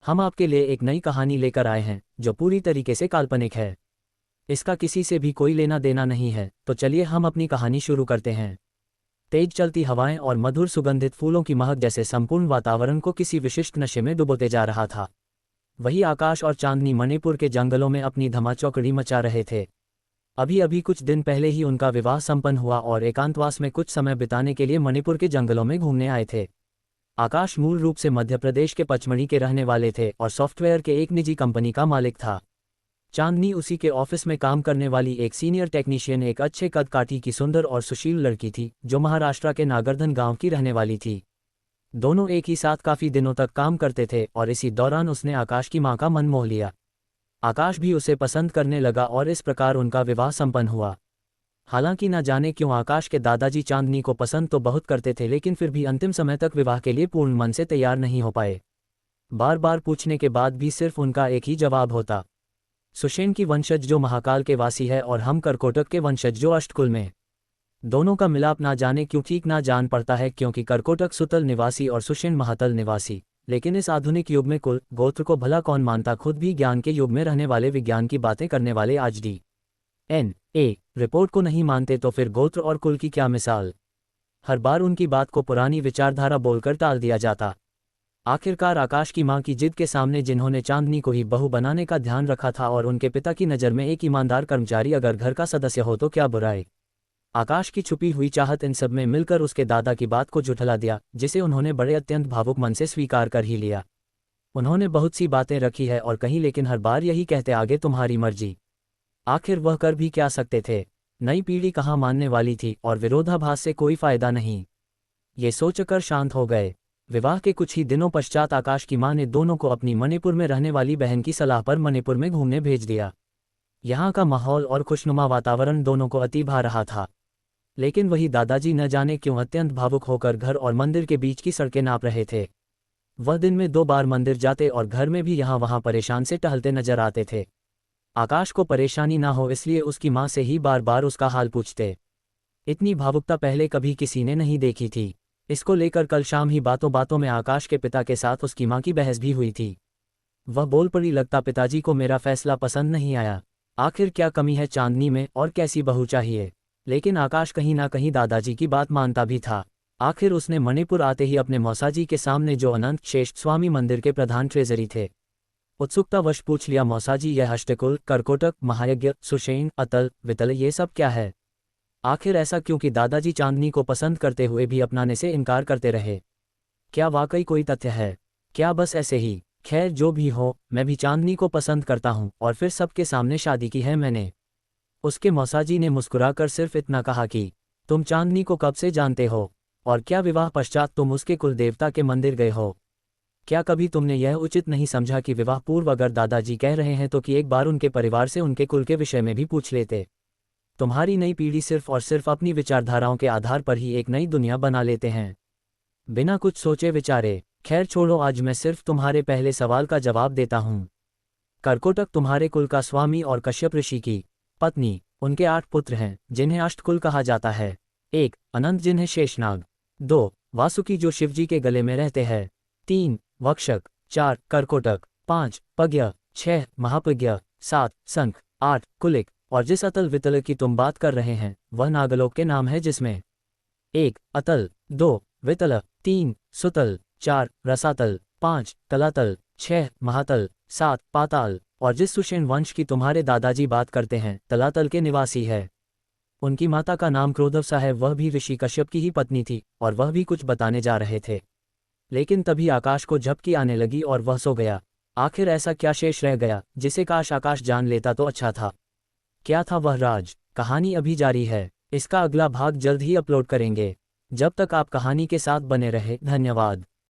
हम आपके लिए एक नई कहानी लेकर आए हैं जो पूरी तरीके से काल्पनिक है। इसका किसी से भी कोई लेना देना नहीं है, तो चलिए हम अपनी कहानी शुरू करते हैं। तेज चलती हवाएं और मधुर सुगंधित फूलों की महक जैसे संपूर्ण वातावरण को किसी विशिष्ट नशे में डुबोते जा रहा था। वही आकाश और चांदनी मणिपुर के जंगलों में अपनी धमाचौकड़ी मचा रहे थे। अभी अभी कुछ दिन पहले ही उनका विवाह संपन्न हुआ और एकांतवास में कुछ समय बिताने के लिए मणिपुर के जंगलों में घूमने आए थे। आकाश मूल रूप से मध्य प्रदेश के पचमढ़ी के रहने वाले थे और सॉफ्टवेयर के एक निजी कंपनी का मालिक था। चांदनी उसी के ऑफिस में काम करने वाली एक सीनियर टेक्नीशियन, एक अच्छे कद काठी की सुंदर और सुशील लड़की थी जो महाराष्ट्र के नागरधन गांव की रहने वाली थी। दोनों एक ही साथ काफी दिनों तक काम करते थे और इसी दौरान उसने आकाश की मां का मन मोह लिया। आकाश भी उसे पसंद करने लगा और इस प्रकार उनका विवाह संपन्न हुआ। हालांकि न जाने क्यों आकाश के दादाजी चांदनी को पसंद तो बहुत करते थे, लेकिन फिर भी अंतिम समय तक विवाह के लिए पूर्ण मन से तैयार नहीं हो पाए। बार बार पूछने के बाद भी सिर्फ उनका एक ही जवाब होता, सुषेण की वंशज जो महाकाल के वासी है और हम करकोटक के वंशज जो अष्टकुल में। दोनों का मिलाप ना जाने क्यों ठीक ना जान पड़ता है, क्योंकि करकोटक सुतल निवासी और सुषेण महातल निवासी। लेकिन इस आधुनिक युग में कुल गोत्र को भला कौन मानता। खुद भी ज्ञान के युग में रहने वाले, विज्ञान की बातें करने वाले आज DNA रिपोर्ट को नहीं मानते, तो फिर गोत्र और कुल की क्या मिसाल। हर बार उनकी बात को पुरानी विचारधारा बोलकर टाल दिया जाता। आखिरकार आकाश की मां की जिद के सामने, जिन्होंने चांदनी को ही बहू बनाने का ध्यान रखा था और उनके पिता की नज़र में एक ईमानदार कर्मचारी अगर घर का सदस्य हो तो क्या बुराई। आकाश की छुपी हुई चाहत इन सब में मिलकर उसके दादा की बात को झुठला दिया, जिसे उन्होंने बड़े अत्यंत भावुक मन से स्वीकार कर ही लिया। उन्होंने बहुत सी बातें रखी है और कहीं, लेकिन हर बार यही कहते आगे तुम्हारी मर्जी। आखिर वह कर भी क्या सकते थे। नई पीढ़ी कहाँ मानने वाली थी और विरोधाभास से कोई फायदा नहीं। ये सोचकर शांत हो गए। विवाह के कुछ ही दिनों पश्चात आकाश की मां ने दोनों को अपनी मणिपुर में रहने वाली बहन की सलाह पर मणिपुर में घूमने भेज दिया। यहाँ का माहौल और खुशनुमा वातावरण दोनों को अति भा रहा था, लेकिन वही दादाजी न जाने क्यों अत्यंत भावुक होकर घर और मंदिर के बीच की सड़कें नाप रहे थे। वह दिन में 2 बार मंदिर जाते और घर में भी यहाँ वहाँ परेशान से टहलते नजर आते थे। आकाश को परेशानी ना हो इसलिए उसकी मां से ही बार बार उसका हाल पूछते। इतनी भावुकता पहले कभी किसी ने नहीं देखी थी। इसको लेकर कल शाम ही बातों बातों में आकाश के पिता के साथ उसकी मां की बहस भी हुई थी। वह बोल पड़ी, लगता पिताजी को मेरा फैसला पसंद नहीं आया। आखिर क्या कमी है चांदनी में और कैसी बहू चाहिए। लेकिन आकाश कहीं ना कहीं दादाजी की बात मानता भी था। आखिर उसने मणिपुर आते ही अपने मौसाजी के सामने, जो अनंत शेष स्वामी मंदिर के प्रधान ट्रेजरी थे, उत्सुकतावश पूछ लिया, मौसाजी यह अष्टकुल, करकोटक, महायज्ञ, सुषेण, अतल, वितल ये सब क्या है। आखिर ऐसा क्यों कि दादाजी चांदनी को पसंद करते हुए भी अपनाने से इनकार करते रहे। क्या वाकई कोई तथ्य है, क्या बस ऐसे ही। खैर जो भी हो, मैं भी चांदनी को पसंद करता हूँ और फिर सबके सामने शादी की है मैंने। उसके मौसाजी ने मुस्कुराकर सिर्फ इतना कहा कि तुम चांदनी को कब से जानते हो और क्या विवाह पश्चात तुम उसके कुल देवता के मंदिर गए हो। क्या कभी तुमने यह उचित नहीं समझा कि विवाह पूर्व अगर दादाजी कह रहे हैं तो कि एक बार उनके परिवार से उनके कुल के विषय में भी पूछ लेते। तुम्हारी नई पीढ़ी सिर्फ और सिर्फ अपनी विचारधाराओं के आधार पर ही एक नई दुनिया बना लेते हैं, बिना कुछ सोचे विचारे। खैर छोड़ो, आज मैं सिर्फ तुम्हारे पहले सवाल का जवाब देता हूँ। करकोटक तुम्हारे कुल का स्वामी और कश्यप ऋषि की पत्नी। उनके 8 पुत्र हैं जिन्हें अष्टकुल कहा जाता है। 1 अनंत जिन्हें शेषनाग, 2 वासुकी जो शिवजी के गले में रहते हैं, 3 वक्षक, 4 करकोटक, 5 पज्ञ, 6 महापज्ञ, 7 शंख, 8 कुलिक। और जिस अतल वितल की तुम बात कर रहे हैं वह नागलोक के नाम है, जिसमें 1 अतल, 2 वितल, 3 सुतल, 4 रसातल, 5 तलातल, 6 महातल, 7 पाताल। और जिस सुषेण वंश की तुम्हारे दादाजी बात करते हैं तलातल के निवासी है। उनकी माता का नाम क्रोधवसा है, वह भी ऋषि कश्यप की ही पत्नी थी और वह भी कुछ बताने जा रहे थे, लेकिन तभी आकाश को झपकी आने लगी और वह सो गया। आखिर ऐसा क्या शेष रह गया जिसे काश आकाश जान लेता तो अच्छा था। क्या था वह राज। कहानी अभी जारी है, इसका अगला भाग जल्द ही अपलोड करेंगे। जब तक आप कहानी के साथ बने रहे, धन्यवाद।